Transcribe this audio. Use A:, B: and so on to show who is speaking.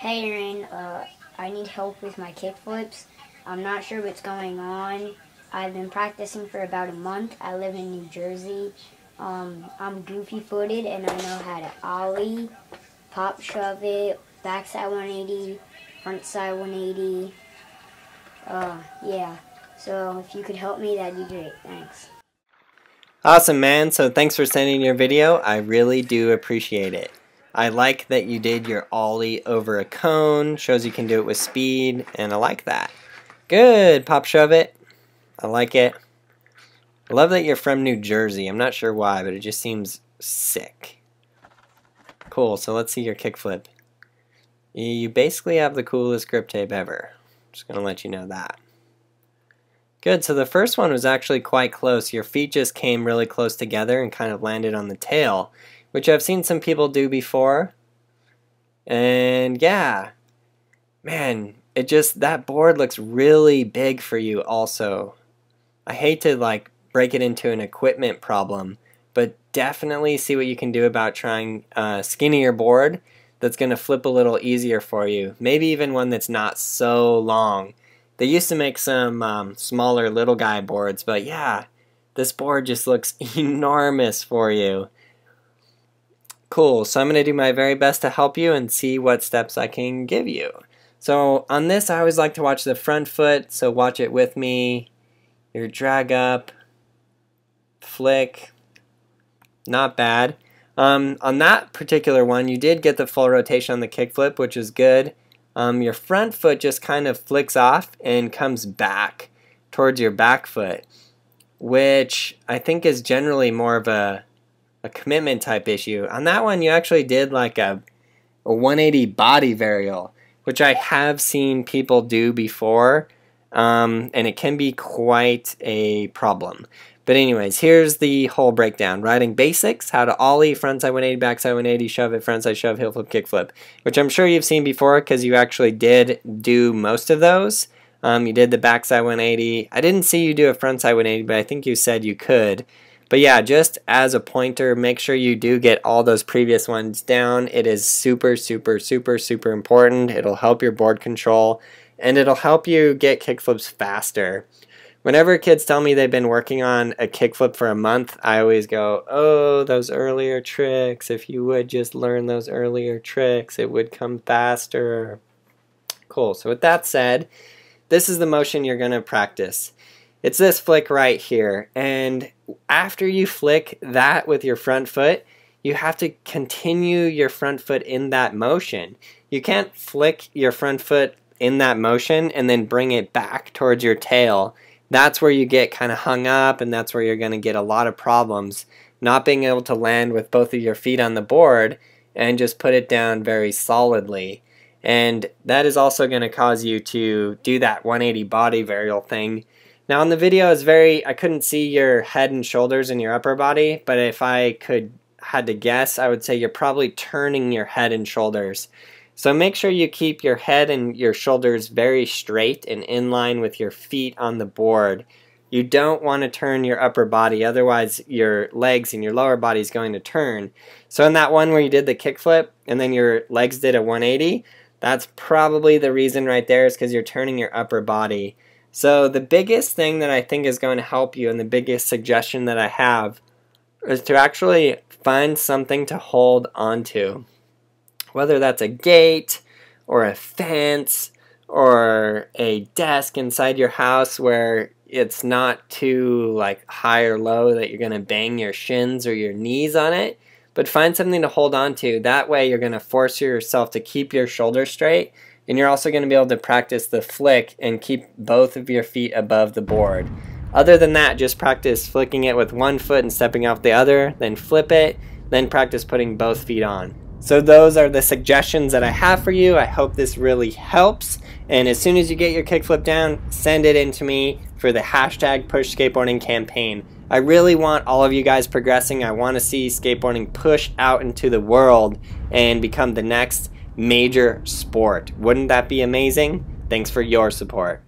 A: Hey Aaron, I need help with my kickflips. I'm not sure what's going on. I've been practicing for about a month. I live in New Jersey. I'm goofy-footed and I know how to ollie, pop shove it, backside 180, front side 180. Yeah. So if you could help me, that'd be great. Thanks.
B: Awesome, man. So thanks for sending your video. I really do appreciate it. I like that you did your ollie over a cone. Shows you can do it with speed, and I like that. Good. Pop shove it. I like it. I love that you're from New Jersey. I'm not sure why, but it just seems sick. Cool. So let's see your kickflip. You basically have the coolest grip tape ever. Just going to let you know that. Good, so the first one was actually quite close. Your feet just came really close together and kind of landed on the tail, which I've seen some people do before. And yeah, man, that board looks really big for you also. I hate to like break it into an equipment problem, but definitely see what you can do about trying a skinnier board that's going to flip a little easier for you. Maybe even one that's not so long. They used to make some smaller little guy boards, but yeah, this board just looks enormous for you. Cool, so I'm going to do my very best to help you and see what steps I can give you. So on this, I always like to watch the front foot, so watch it with me. Your drag up, flick, not bad. On that particular one, you did get the full rotation on the kickflip, which is good. Your front foot just kind of flicks off and comes back towards your back foot, which I think is generally more of a commitment type issue. On that one, you actually did like a 180 body varial, which I have seen people do before, and it can be quite a problem. But anyways, here's the whole breakdown. Riding basics, how to ollie, frontside 180, backside 180, shove it, frontside shove, heel flip, kick flip, which I'm sure you've seen before because you actually did do most of those. You did the backside 180. I didn't see you do a frontside 180, but I think you said you could. But yeah, just as a pointer, make sure you do get all those previous ones down. It is super, super, super, super important. It'll help your board control, and it'll help you get kickflips faster. Whenever kids tell me they've been working on a kickflip for a month, I always go, oh, those earlier tricks. If you would just learn those earlier tricks, it would come faster. Cool. So with that said, this is the motion you're going to practice. It's this flick right here. And after you flick that with your front foot, you have to continue your front foot in that motion. You can't flick your front foot in that motion and then bring it back towards your tail. That's where you get kind of hung up, and that's where you're going to get a lot of problems, not being able to land with both of your feet on the board and just put it down very solidly. And that is also going to cause you to do that 180 body varial thing. Now on the video, I couldn't see your head and shoulders and your upper body, but if I had to guess, I would say you're probably turning your head and shoulders. So make sure you keep your head and your shoulders very straight and in line with your feet on the board. You don't want to turn your upper body, otherwise your legs and your lower body is going to turn. So in that one where you did the kickflip and then your legs did a 180, that's probably the reason right there, is because you're turning your upper body. So the biggest thing that I think is going to help you, and the biggest suggestion that I have, is to actually find something to hold onto. Whether that's a gate or a fence or a desk inside your house where it's not too like high or low that you're going to bang your shins or your knees on it, but find something to hold on to. That way you're going to force yourself to keep your shoulders straight, and you're also going to be able to practice the flick and keep both of your feet above the board. Other than that, just practice flicking it with one foot and stepping off the other, then flip it, then practice putting both feet on. So those are the suggestions that I have for you. I hope this really helps. And as soon as you get your kickflip down, send it in to me for the hashtag Push Skateboarding campaign. I really want all of you guys progressing. I want to see skateboarding push out into the world and become the next major sport. Wouldn't that be amazing? Thanks for your support.